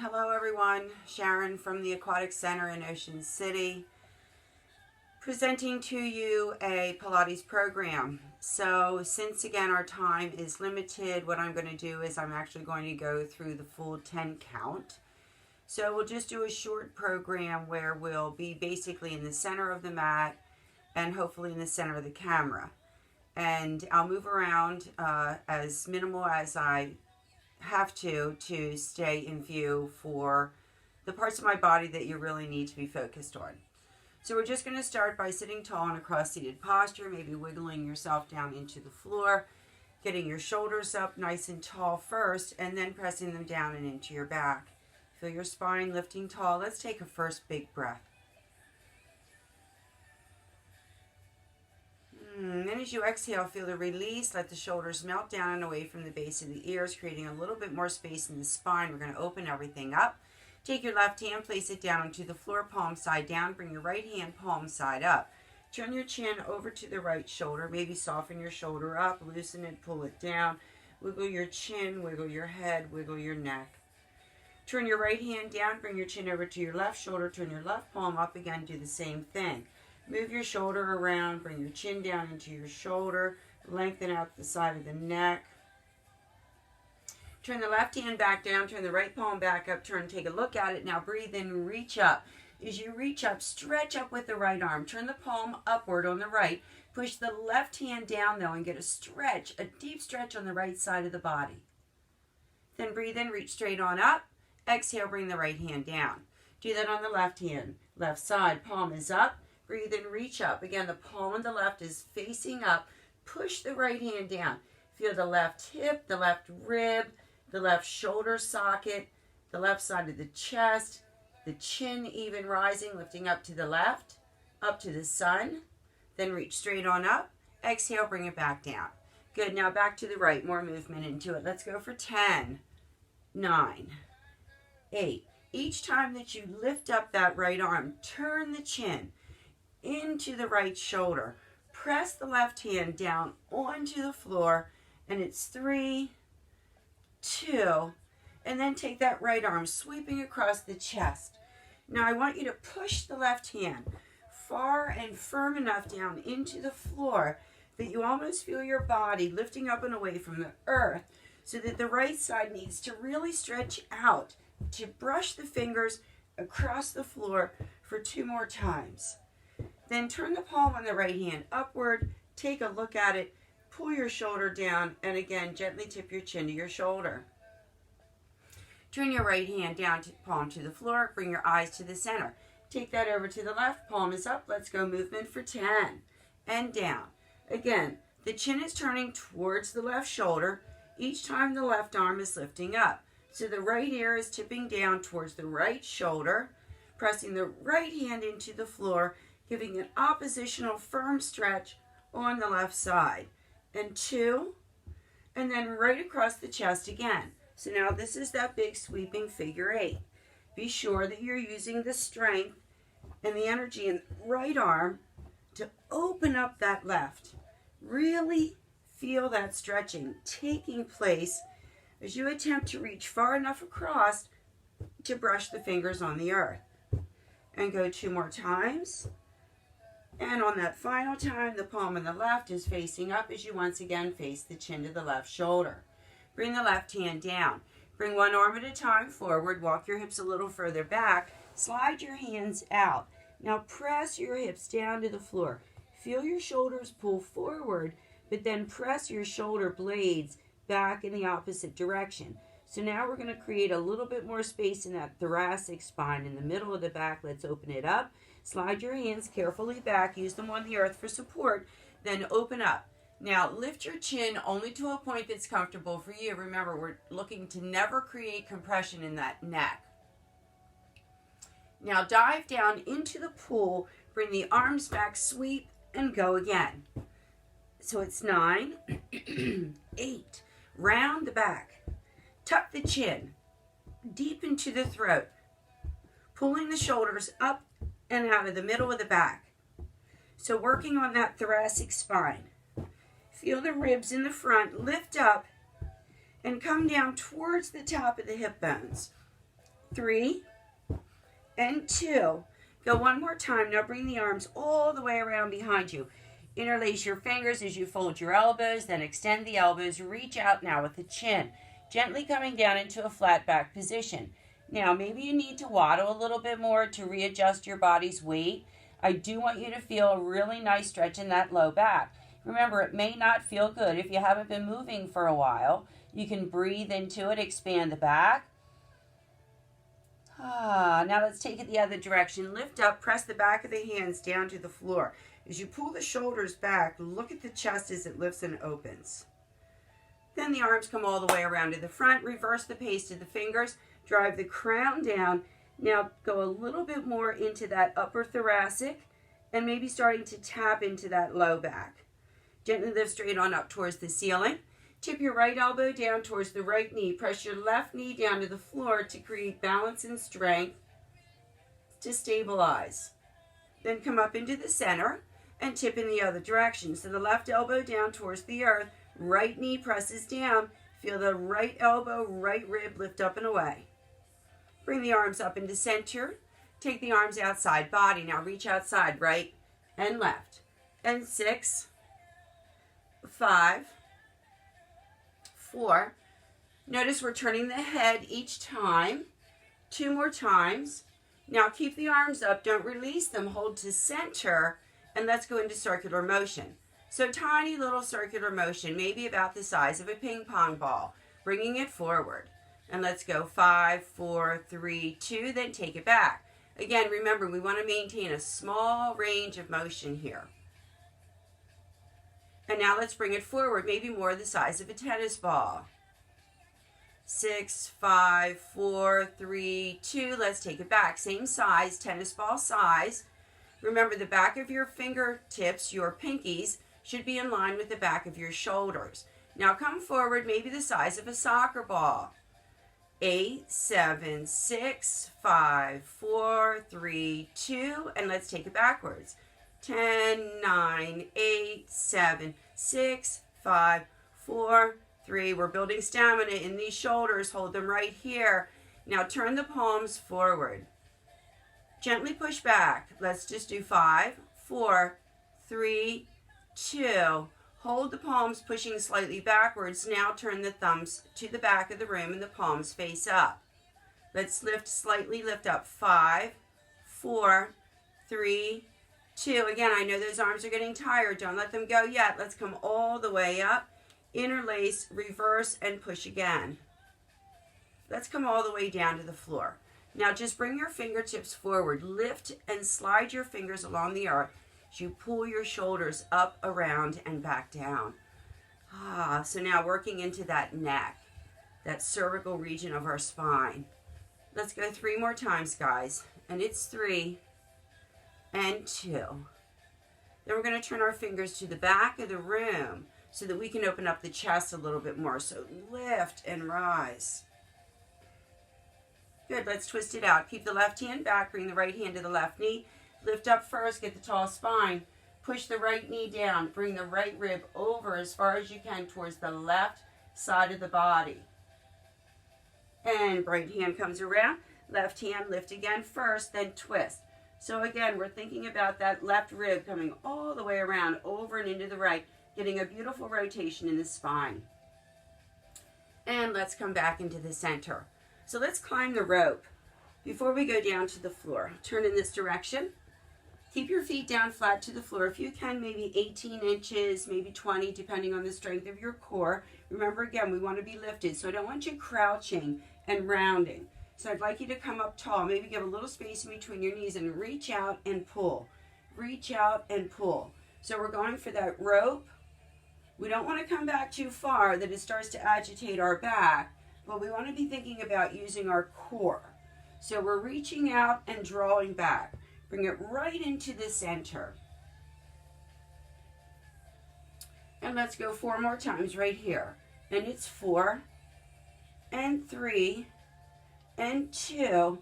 Hello everyone, Sharon from the Aquatic Center in Ocean City, presenting to you a Pilates program. So since again our time is limited, what I'm going to do is I'm actually going to go through the full 10 count. So we'll just do a short program where we'll be basically in the center of the mat and hopefully in the center of the camera. And I'll move around as minimal as I have to stay in view for the parts of my body that you really need to be focused on. So we're just going to start by sitting tall in a cross-seated posture, maybe wiggling yourself down into the floor, getting your shoulders up nice and tall first, and then pressing them down and into your back. Feel your spine lifting tall. Let's take a first big breath. And then as you exhale, feel the release. Let the shoulders melt down and away from the base of the ears, creating a little bit more space in the spine. We're going to open everything up. Take your left hand, place it down onto the floor, palm side down. Bring your right hand, palm side up. Turn your chin over to the right shoulder. Maybe soften your shoulder up, loosen it, pull it down. Wiggle your chin, wiggle your head, wiggle your neck. Turn your right hand down, bring your chin over to your left shoulder. Turn your left palm up again, do the same thing. Move your shoulder around, bring your chin down into your shoulder, lengthen out the side of the neck. Turn the left hand back down, turn the right palm back up, take a look at it. Now breathe in, reach up. As you reach up, stretch up with the right arm. Turn the palm upward on the right. Push the left hand down though and get a stretch, a deep stretch on the right side of the body. Then breathe in, reach straight on up. Exhale, bring the right hand down. Do that on the left hand. Left side, palm is up. Breathe in, reach up. Again, the palm of the left is facing up. Push the right hand down. Feel the left hip, the left rib, the left shoulder socket, the left side of the chest, the chin even rising, lifting up to the left, up to the sun. Then reach straight on up. Exhale, bring it back down. Good. Now back to the right. More movement into it. Let's go for 10, 9, 8. Each time that you lift up that right arm, turn the chin into the right shoulder. Press the left hand down onto the floor, and it's 3, 2, and then take that right arm sweeping across the chest. Now I want you to push the left hand far and firm enough down into the floor that you almost feel your body lifting up and away from the earth, so that the right side needs to really stretch out to brush the fingers across the floor for 2 more times. Then turn the palm on the right hand upward, take a look at it, pull your shoulder down, and again, gently tip your chin to your shoulder. Turn your right hand down, palm to the floor, bring your eyes to the center. Take that over to the left, palm is up. Let's go movement for 10, and down. Again, the chin is turning towards the left shoulder. Each time the left arm is lifting up. So the right ear is tipping down towards the right shoulder, pressing the right hand into the floor, giving an oppositional firm stretch on the left side. And 2, and then right across the chest again. So now this is that big sweeping figure 8. Be sure that you're using the strength and the energy in the right arm to open up that left. Really feel that stretching taking place as you attempt to reach far enough across to brush the fingers on the earth. And go 2 more times. And on that final time, the palm of the left is facing up as you once again face the chin to the left shoulder. Bring the left hand down. Bring one arm at a time forward. Walk your hips a little further back. Slide your hands out. Now press your hips down to the floor. Feel your shoulders pull forward, but then press your shoulder blades back in the opposite direction. So now we're going to create a little bit more space in that thoracic spine in the middle of the back. Let's open it up. Slide your hands carefully back. Use them on the earth for support. Then open up. Now lift your chin only to a point that's comfortable for you. Remember, we're looking to never create compression in that neck. Now dive down into the pool. Bring the arms back, sweep, and go again. So it's 9, 8. Round the back. Tuck the chin deep into the throat. Pulling the shoulders up and out of the middle of the back. So working on that thoracic spine. Feel the ribs in the front lift up and come down towards the top of the hip bones. 3, and 2. Go one more time. Now bring the arms all the way around behind you. Interlace your fingers as you fold your elbows, then extend the elbows. Reach out now with the chin, gently coming down into a flat back position. Now, maybe you need to waddle a little bit more to readjust your body's weight. I do want you to feel a really nice stretch in that low back. Remember, it may not feel good if you haven't been moving for a while. You can breathe into it, expand the back. Now let's take it the other direction. Lift up, press the back of the hands down to the floor. As you pull the shoulders back, look at the chest as it lifts and opens. Then the arms come all the way around to the front. Reverse the pace to the fingers. Drive the crown down. Now go a little bit more into that upper thoracic and maybe starting to tap into that low back. Gently lift straight on up towards the ceiling. Tip your right elbow down towards the right knee. Press your left knee down to the floor to create balance and strength to stabilize. Then come up into the center and tip in the other direction. So the left elbow down towards the earth, right knee presses down. Feel the right elbow, right rib lift up and away. Bring the arms up into center. Take the arms outside body. Now reach outside, right and left. And 6, 5, 4. Notice we're turning the head each time. 2 more times. Now keep the arms up. Don't release them. Hold to center. And let's go into circular motion. So tiny little circular motion, maybe about the size of a ping pong ball. Bringing it forward. And let's go 5, 4, 3, 2. Then take it back. Again, remember, we want to maintain a small range of motion here. And now let's bring it forward, maybe more the size of a tennis ball. 6, 5, 4, 3, 2. Let's take it back. Same size, tennis ball size. Remember, the back of your fingertips, your pinkies, should be in line with the back of your shoulders. Now come forward, maybe the size of a soccer ball. 8, 7, 6, 5, 4, 3, 2. And let's take it backwards. 10, 9, 8, 7, 6, 5, 4, 3. We're building stamina in these shoulders. Hold them right here. Now turn the palms forward. Gently push back. Let's just do 5, 4, 3, 2. Hold the palms pushing slightly backwards. Now turn the thumbs to the back of the room and the palms face up. Let's lift slightly. Lift up. 5, 4, 3, 2. Again, I know those arms are getting tired. Don't let them go yet. Let's come all the way up. Interlace, reverse, and push again. Let's come all the way down to the floor. Now just bring your fingertips forward. Lift and slide your fingers along the earth as you pull your shoulders up, around, and back down. So now working into that neck, that cervical region of our spine. Let's go 3 more times, guys. And it's 3 and 2. Then we're going to turn our fingers to the back of the room so that we can open up the chest a little bit more. So lift and rise. Good, let's twist it out. Keep the left hand back, bring the right hand to the left knee. Lift up first, get the tall spine. Push the right knee down. Bring the right rib over as far as you can towards the left side of the body. And right hand comes around. Left hand, lift again first, then twist. So again, we're thinking about that left rib coming all the way around, over and into the right, getting a beautiful rotation in the spine. And let's come back into the center. So let's climb the rope before we go down to the floor. Turn in this direction. Keep your feet down flat to the floor. If you can, maybe 18 inches, maybe 20, depending on the strength of your core. Remember, again, we want to be lifted, so I don't want you crouching and rounding. So I'd like you to come up tall. Maybe give a little space in between your knees and reach out and pull. Reach out and pull. So we're going for that rope. We don't want to come back too far that it starts to agitate our back, but we want to be thinking about using our core. So we're reaching out and drawing back. Bring it right into the center. And let's go 4 more times right here. And it's 4 and 3 and 2.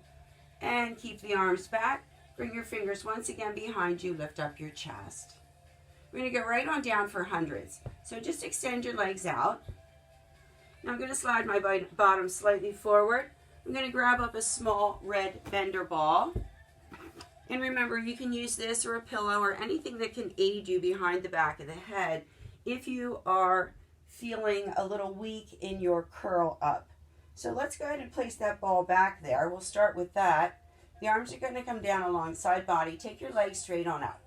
And keep the arms back. Bring your fingers once again behind you. Lift up your chest. We're going to go right on down for hundreds. So just extend your legs out. Now I'm going to slide my bottom slightly forward. I'm going to grab up a small red bender ball. And remember, you can use this or a pillow or anything that can aid you behind the back of the head if you are feeling a little weak in your curl up. So let's go ahead and place that ball back there. We'll start with that. The arms are going to come down alongside body. Take your legs straight on up.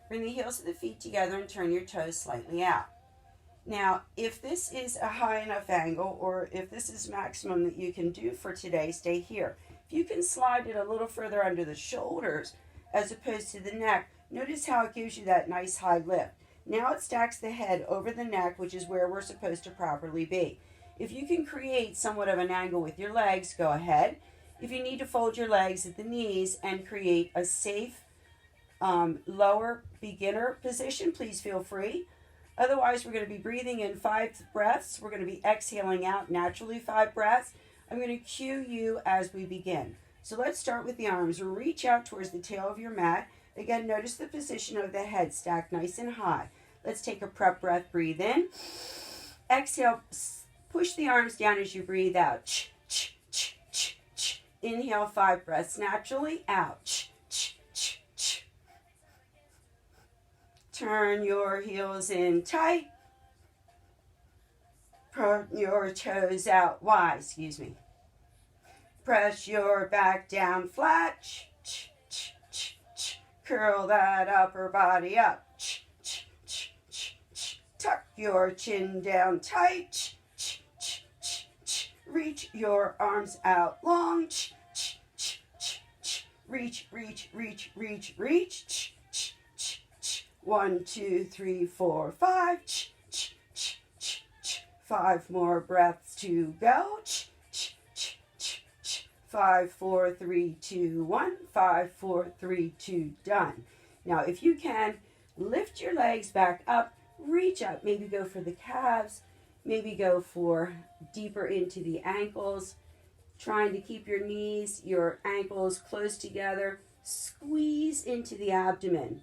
Bring the heels of the feet together and turn your toes slightly out. Now, if this is a high enough angle, or if this is maximum that you can do for today, stay here. If you can slide it a little further under the shoulders as opposed to the neck, notice how it gives you that nice high lift. Now it stacks the head over the neck, which is where we're supposed to properly be. If you can create somewhat of an angle with your legs, go ahead. If you need to fold your legs at the knees and create a safe lower beginner position, please feel free. Otherwise, we're going to be breathing in 5 breaths. We're going to be exhaling out naturally 5 breaths. I'm going to cue you as we begin. So let's start with the arms. Reach out towards the tail of your mat. Again, notice the position of the head stacked nice and high. Let's take a prep breath. Breathe in. Exhale. Push the arms down as you breathe out. Inhale 5 breaths naturally. Out. Turn your heels in tight. Turn your toes out wide. Press your back down flat. Curl that upper body up. Tuck your chin down tight. Reach your arms out long. Reach, reach, reach, reach, reach. 1, 2, 3, 4, 5. 5 more breaths to go. 5, 4, 3, 2, 1. 5, 4, 3, 2, done. Now, if you can, lift your legs back up, reach up, maybe go for the calves, maybe go for deeper into the ankles, trying to keep your knees, your ankles close together. Squeeze into the abdomen.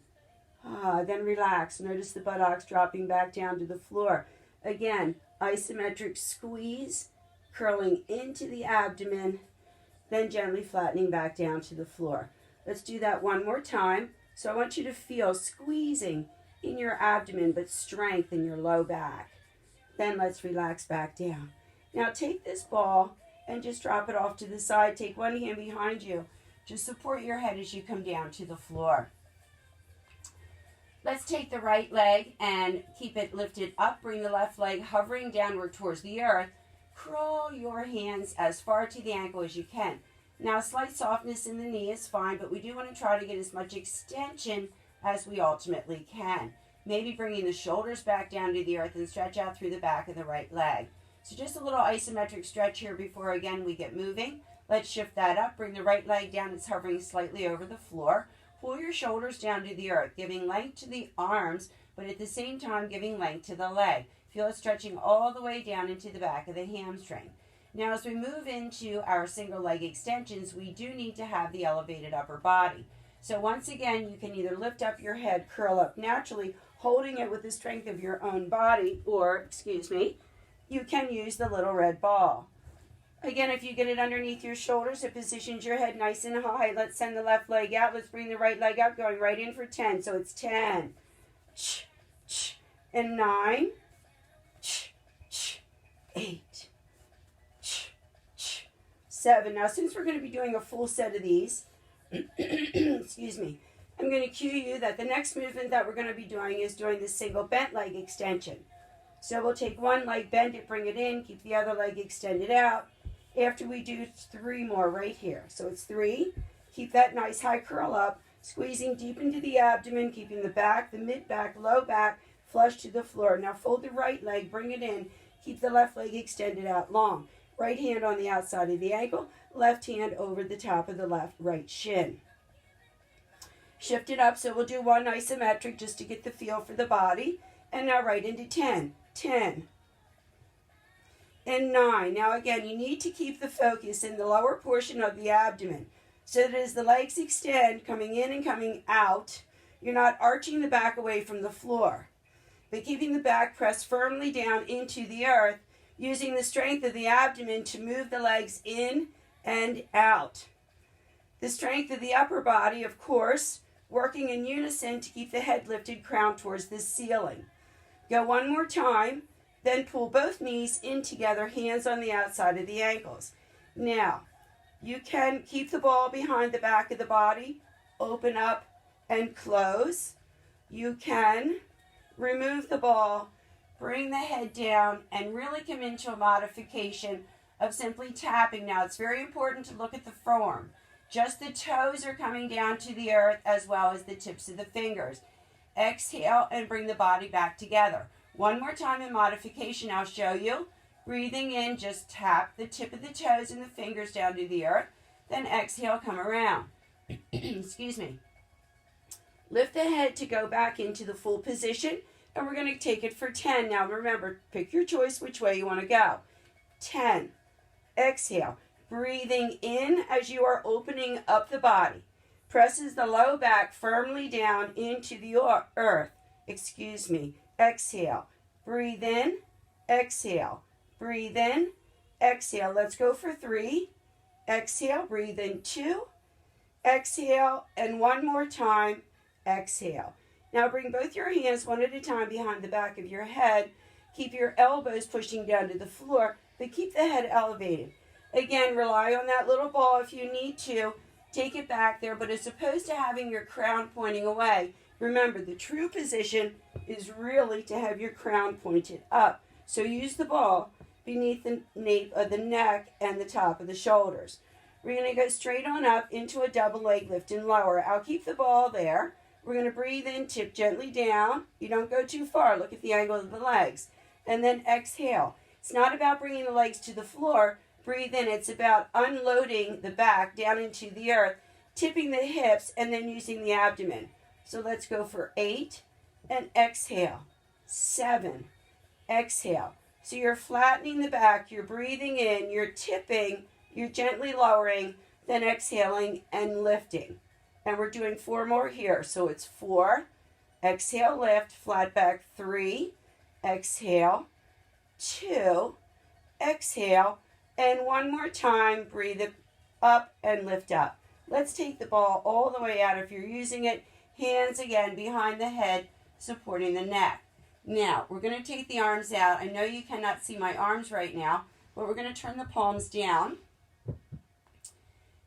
Then relax. Notice the buttocks dropping back down to the floor. Again, isometric squeeze, curling into the abdomen, then gently flattening back down to the floor. Let's do that one more time. So I want you to feel squeezing in your abdomen, but strength in your low back. Then let's relax back down. Now take this ball and just drop it off to the side. Take one hand behind you to support your head as you come down to the floor. Let's take the right leg and keep it lifted up. Bring the left leg hovering downward towards the earth. Crawl your hands as far to the ankle as you can. Now, slight softness in the knee is fine, but we do want to try to get as much extension as we ultimately can. Maybe bringing the shoulders back down to the earth and stretch out through the back of the right leg. So just a little isometric stretch here before, again, we get moving. Let's shift that up. Bring the right leg down. It's hovering slightly over the floor. Pull your shoulders down to the earth, giving length to the arms, but at the same time giving length to the leg. Feel it stretching all the way down into the back of the hamstring. Now, as we move into our single leg extensions, we do need to have the elevated upper body. So once again, you can either lift up your head, curl up naturally, holding it with the strength of your own body, or, you can use the little red ball. Again, if you get it underneath your shoulders, it positions your head nice and high. Let's send the left leg out. Let's bring the right leg out, going right in for 10. So it's 10. And 9. 8. 7. Now, since we're going to be doing a full set of these, I'm going to cue you that the next movement that we're going to be doing is doing the single bent leg extension. So we'll take one leg, bend it, bring it in, keep the other leg extended out. After we do 3 more right here. So it's 3. Keep that nice high curl up, squeezing deep into the abdomen, keeping the back, the mid-back, low back flush to the floor. Now fold the right leg, bring it in, keep the left leg extended out long. Right hand on the outside of the ankle, left hand over the top of the right shin. Shift it up, so we'll do one isometric just to get the feel for the body. And now right into 10. 10. And 9. Now again, you need to keep the focus in the lower portion of the abdomen so that as the legs extend, coming in and coming out, you're not arching the back away from the floor, but keeping the back pressed firmly down into the earth, using the strength of the abdomen to move the legs in and out. The strength of the upper body, of course, working in unison to keep the head lifted, crown towards the ceiling. Go one more time, then pull both knees in together, hands on the outside of the ankles. Now, you can keep the ball behind the back of the body, open up and close. You can remove the ball, bring the head down, and really come into a modification of simply tapping. Now, it's very important to look at the form. Just the toes are coming down to the earth as well as the tips of the fingers. Exhale and bring the body back together. One more time in modification, I'll show you. Breathing in, just tap the tip of the toes and the fingers down to the earth. Then exhale, come around. Excuse me. Lift the head to go back into the full position, and we're going to take it for 10. Now remember, pick your choice which way you want to go. 10. Exhale. Breathing in as you are opening up the body. Presses the low back firmly down into the earth. Excuse me. Exhale. Breathe in. Exhale. Breathe in. Exhale. Let's go for 3. Exhale. Breathe in 2. Exhale. And one more time. Exhale. Now bring both your hands one at a time behind the back of your head. Keep your elbows pushing down to the floor, but keep the head elevated. Again, rely on that little ball if you need to. Take it back there, but as opposed to having your crown pointing away, remember the true position is really to have your crown pointed up. So use the ball beneath the nape of the neck and the top of the shoulders. We're going to go straight on up into a double leg lift and lower. I'll keep the ball there. We're going to breathe in, tip gently down. You don't go too far. Look at the angle of the legs. And then exhale. It's not about bringing the legs to the floor. Breathe in. It's about unloading the back down into the earth, tipping the hips, and then using the abdomen. So let's go for 8 and exhale. 7. Exhale. So you're flattening the back. You're breathing in. You're tipping. You're gently lowering, then exhaling and lifting. And we're doing 4 more here. So it's 4. Exhale, lift, flat back. 3. Exhale. 2. Exhale. And one more time, breathe it up and lift up. Let's take the ball all the way out if you're using it. Hands again behind the head, supporting the neck. Now, we're going to take the arms out. I know you cannot see my arms right now, but we're going to turn the palms down.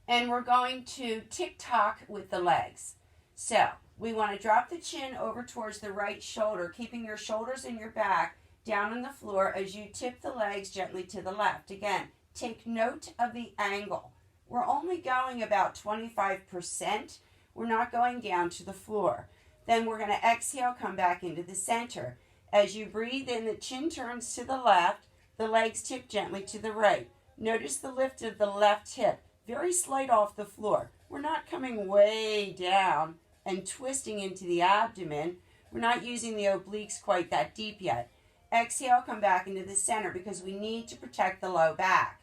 And we're going to tick-tock with the legs. So, we want to drop the chin over towards the right shoulder, keeping your shoulders and your back down on the floor as you tip the legs gently to the left. Again, take note of the angle. We're only going about 25%. We're not going down to the floor. Then we're going to exhale, come back into the center. As you breathe in, the chin turns to the left, the legs tip gently to the right. Notice the lift of the left hip, very slight off the floor. We're not coming way down and twisting into the abdomen. We're not using the obliques quite that deep yet. Exhale, come back into the center because we need to protect the low back.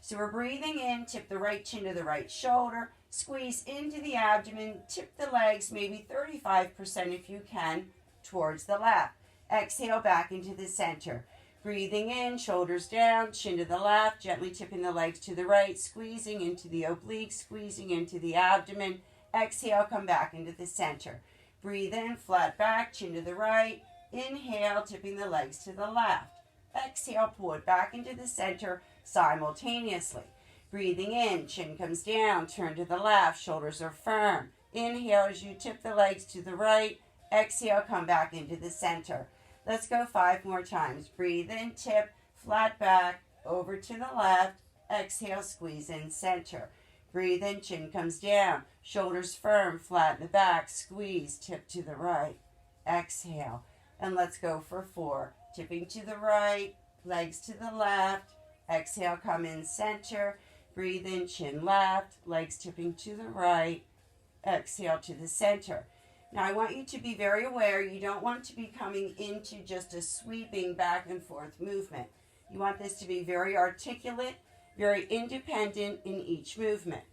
So we're breathing in, tip the right chin to the right shoulder, squeeze into the abdomen, tip the legs maybe 35% if you can towards the left. Exhale, back into the center. Breathing in, shoulders down, chin to the left, gently tipping the legs to the right, squeezing into the obliques, squeezing into the abdomen. Exhale, come back into the center. Breathe in, flat back, chin to the right. Inhale, tipping the legs to the left. Exhale, pull it back into the center simultaneously. Breathing in, chin comes down, turn to the left, shoulders are firm. Inhale as you tip the legs to the right. Exhale, come back into the center. Let's go 5 more times. Breathe in, tip, flat back, over to the left. Exhale, squeeze in center. Breathe in, chin comes down, shoulders firm, flat in the back, squeeze, tip to the right. Exhale. And let's go for 4. Tipping to the right, legs to the left. Exhale, come in center. Breathe in, chin left, legs tipping to the right. Exhale to the center. Now I want you to be very aware you don't want to be coming into just a sweeping back and forth movement. You want this to be very articulate, very independent in each movement.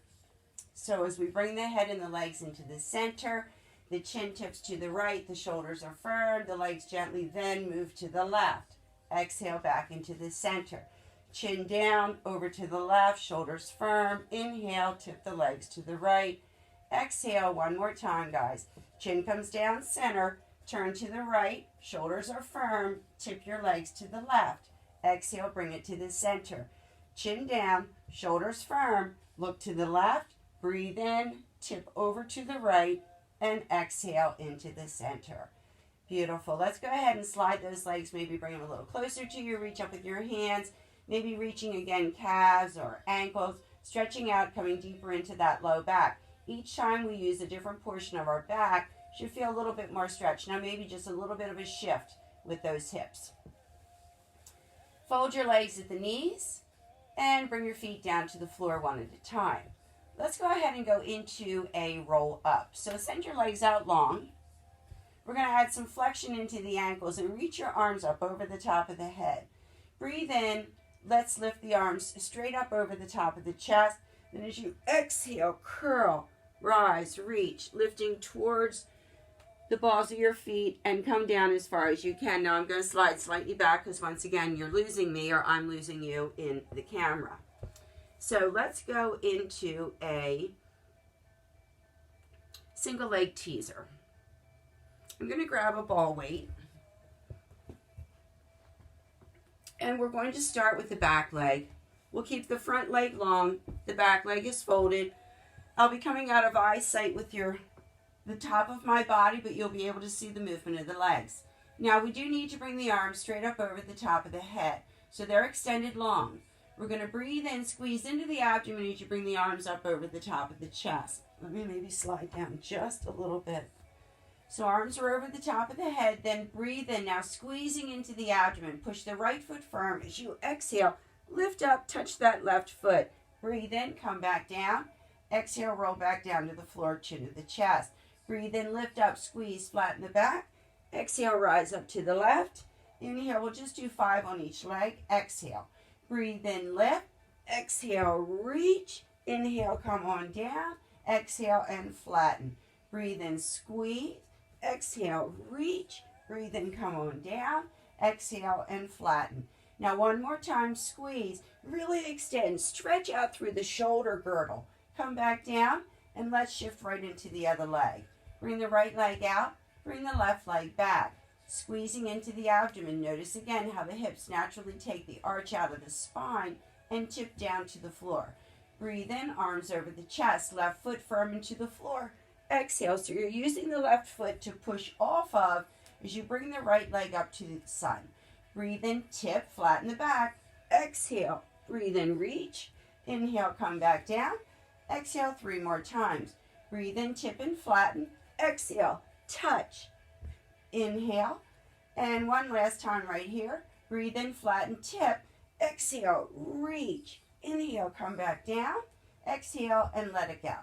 So as we bring the head and the legs into the center, the chin tips to the right, the shoulders are firm, the legs gently then move to the left. Exhale back into the center. chin down, over to the left, shoulders firm. Inhale, tip the legs to the right. Exhale, one more time, guys. Chin comes down center, turn to the right, shoulders are firm, tip your legs to the left. Exhale, bring it to the center. Chin down, shoulders firm, look to the left, breathe in, tip over to the right, and exhale into the center. Beautiful. Let's go ahead and slide those legs, maybe bring them a little closer to you, reach up with your hands, maybe reaching again calves or ankles, stretching out, coming deeper into that low back. Each time we use a different portion of our back, should feel a little bit more stretched. Now maybe just a little bit of a shift with those hips. Fold your legs at the knees and bring your feet down to the floor one at a time. Let's go ahead and go into a roll up. So send your legs out long. We're going to add some flexion into the ankles and reach your arms up over the top of the head. Breathe in. Let's lift the arms straight up over the top of the chest. Then as you exhale, curl, rise, reach, lifting towards the balls of your feet and come down as far as you can. Now I'm going to slide slightly back because once again you're losing me or I'm losing you in the camera. So let's go into a single leg teaser. I'm going to grab a ball weight and we're going to start with the back leg. We'll keep the front leg long, the back leg is folded. I'll be coming out of eyesight with the top of my body, but you'll be able to see the movement of the legs. Now we do need to bring the arms straight up over the top of the head, so they're extended long. We're going to breathe in, squeeze into the abdomen as you bring the arms up over the top of the chest. Let me maybe slide down just a little bit. So arms are over the top of the head, then breathe in. Now squeezing into the abdomen. Push the right foot firm. As you exhale, lift up, touch that left foot. Breathe in, come back down. Exhale, roll back down to the floor, chin to the chest. Breathe in, lift up, squeeze, flatten the back. Exhale, rise up to the left. Inhale, we'll just do 5 on each leg. Exhale. Breathe in, lift. Exhale, reach. Inhale, come on down. Exhale and flatten. Breathe in, squeeze. Exhale, reach. Breathe in, come on down. Exhale and flatten. Now one more time, squeeze. Really extend. Stretch out through the shoulder girdle. Come back down and let's shift right into the other leg. Bring the right leg out. Bring the left leg back. Squeezing into the abdomen. Notice again how the hips naturally take the arch out of the spine and tip down to the floor. Breathe in, arms over the chest, left foot firm into the floor. Exhale, so you're using the left foot to push off of as you bring the right leg up to the sun. Breathe in, tip, flatten the back. Exhale, breathe in, reach. Inhale, come back down. Exhale 3 more times. Breathe in, tip and flatten. Exhale, touch. Inhale. And one last time right here. Breathe in, flatten, tip. Exhale, reach. Inhale, come back down. Exhale, and let it go.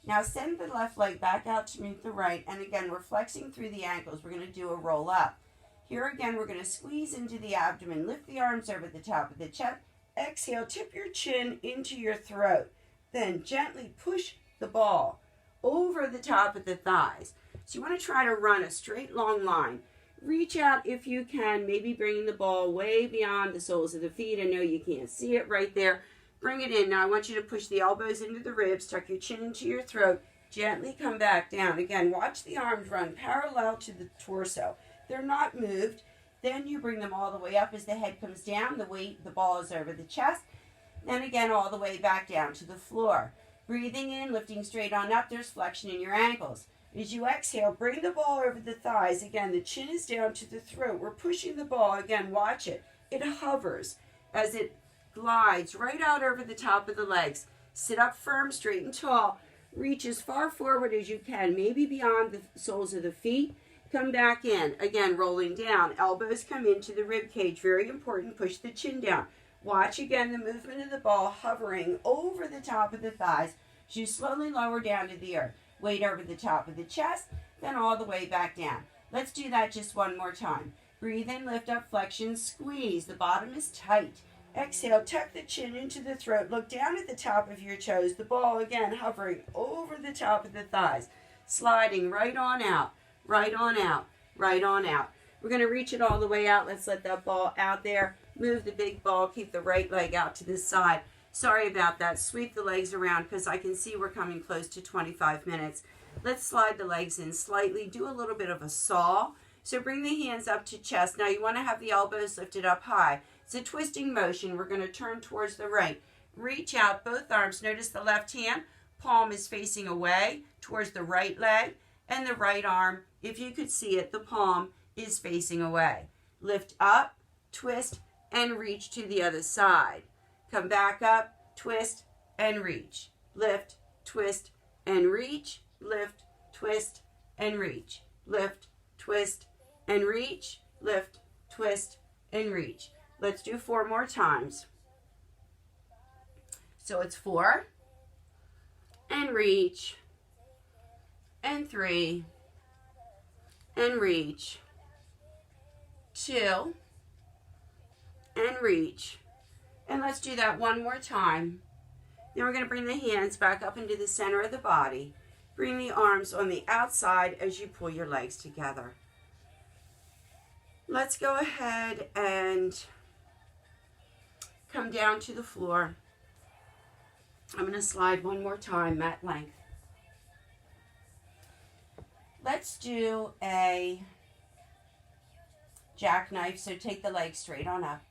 Now send the left leg back out to meet the right. And again, we're flexing through the ankles. We're going to do a roll up. Here again, we're going to squeeze into the abdomen. Lift the arms over the top of the chest. Exhale, tip your chin into your throat. Then gently push the ball over the top of the thighs. So you want to try to run a straight long line. Reach out if you can, maybe bringing the ball way beyond the soles of the feet. I know you can't see it right there. Bring it in. Now I want you to push the elbows into the ribs, tuck your chin into your throat, gently come back down. Again, watch the arms run parallel to the torso. They're not moved. Then you bring them all the way up as the head comes down. The ball is over the chest. Then again, all the way back down to the floor. Breathing in, lifting straight on up. There's flexion in your ankles. As you exhale, bring the ball over the thighs. Again, the chin is down to the throat. We're pushing the ball. Again, watch it. It hovers as it glides right out over the top of the legs. Sit up firm, straight and tall. Reach as far forward as you can, maybe beyond the soles of the feet. Come back in. Again, rolling down. Elbows come into the rib cage. Very important. Push the chin down. Watch again the movement of the ball hovering over the top of the thighs as you slowly lower down to the earth. Weight over the top of the chest, then all the way back down. Let's do that just one more time. Breathe in, lift up, flexion, squeeze. The bottom is tight. Exhale, tuck the chin into the throat. Look down at the top of your toes. The ball again hovering over the top of the thighs. Sliding right on out, right on out, right on out. We're going to reach it all the way out. Let's let that ball out there. Move the big ball. Keep the right leg out to the side. Sorry about that. Sweep the legs around because I can see we're coming close to 25 minutes. Let's slide the legs in slightly. Do a little bit of a saw. So bring the hands up to chest. Now you want to have the elbows lifted up high. It's a twisting motion. We're going to turn towards the right. Reach out both arms. Notice the left hand, palm is facing away towards the right leg, and the right arm, if you could see it, the palm is facing away. Lift up, twist, and reach to the other side. Come back up, twist, and reach. Lift, twist, and reach. Lift, twist, and reach. Lift, twist, and reach. Lift, twist, and reach. Let's do 4 more times. So it's 4, and reach, and 3, and reach, 2, and reach. And let's do that 1 more time. Then we're going to bring the hands back up into the center of the body. Bring the arms on the outside as you pull your legs together. Let's go ahead and come down to the floor. I'm going to slide 1 more time, mat length. Let's do a jackknife, so take the leg straight on up.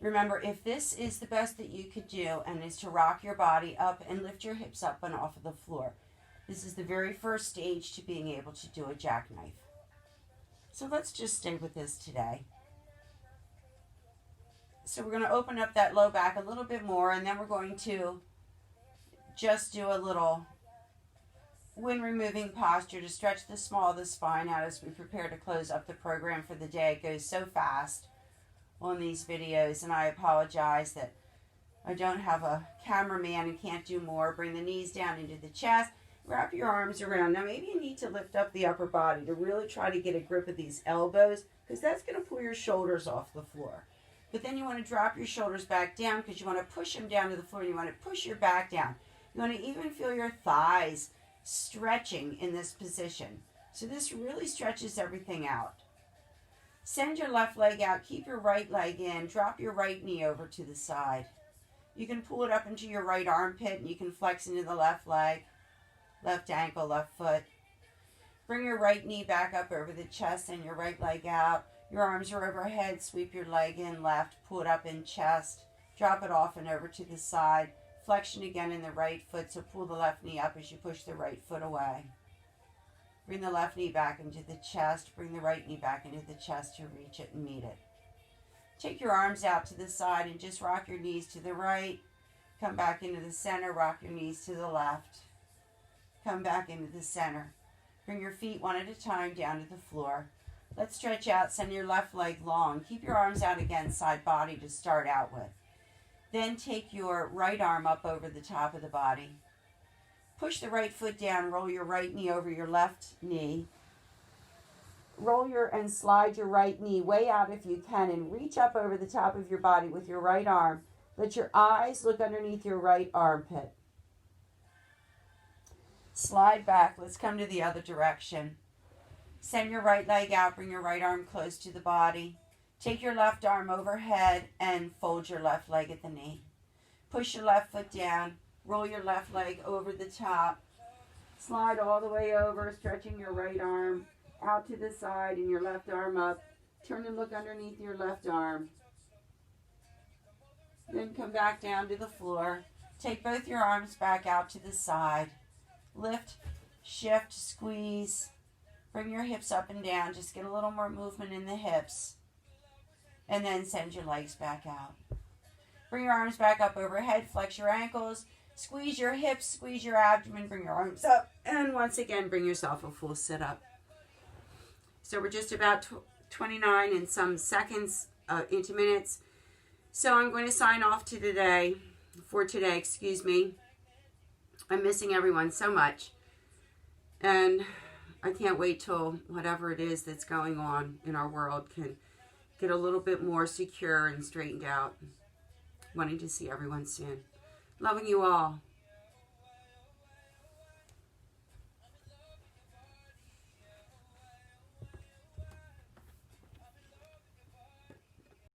Remember, if this is the best that you could do and is to rock your body up and lift your hips up and off of the floor, this is the very first stage to being able to do a jackknife. So let's just stay with this today. So we're going to open up that low back a little bit more, and then we're going to just do a little wind removing posture to stretch the small of the spine out as we prepare to close up the program for the day. It goes so fast on these videos, and I apologize that I don't have a cameraman and can't do more. Bring the knees down into the chest. Wrap your arms around. Now maybe you need to lift up the upper body to really try to get a grip of these elbows, because that's going to pull your shoulders off the floor. But then you want to drop your shoulders back down because you want to push them down to the floor, and you want to push your back down. You want to even feel your thighs stretching in this position. So this really stretches everything out. Send your left leg out. Keep your right leg in. Drop your right knee over to the side. You can pull it up into your right armpit, and you can flex into the left leg, left ankle, left foot. Bring your right knee back up over the chest and your right leg out. Your arms are overhead. Sweep your leg in left. Pull it up in chest. Drop it off and over to the side. Flexion again in the right foot. So pull the left knee up as you push the right foot away. Bring the left knee back into the chest. Bring the right knee back into the chest to reach it and meet it. Take your arms out to the side and just rock your knees to the right. Come back into the center. Rock your knees to the left. Come back into the center. Bring your feet one at a time down to the floor. Let's stretch out. Send your left leg long. Keep your arms out again, side body to start out with. Then take your right arm up over the top of the body. Push the right foot down. Roll your right knee over your left knee. Roll and slide your right knee way out if you can, and reach up over the top of your body with your right arm. Let your eyes look underneath your right armpit. Slide back. Let's come to the other direction. Send your right leg out. Bring your right arm close to the body. Take your left arm overhead and fold your left leg at the knee. Push your left foot down. Roll your left leg over the top. Slide all the way over, stretching your right arm out to the side and your left arm up. Turn and look underneath your left arm. Then come back down to the floor. Take both your arms back out to the side. Lift, shift, squeeze. Bring your hips up and down. Just get a little more movement in the hips. And then send your legs back out. Bring your arms back up overhead. Flex your ankles. Squeeze your hips. Squeeze your abdomen. Bring your arms up. And once again, bring yourself a full sit-up. So we're just about 29 and some seconds into minutes. So I'm going to sign off for today, excuse me. I'm missing everyone so much. And I can't wait till whatever it is that's going on in our world can get a little bit more secure and straightened out. Wanting to see everyone soon. Loving you all.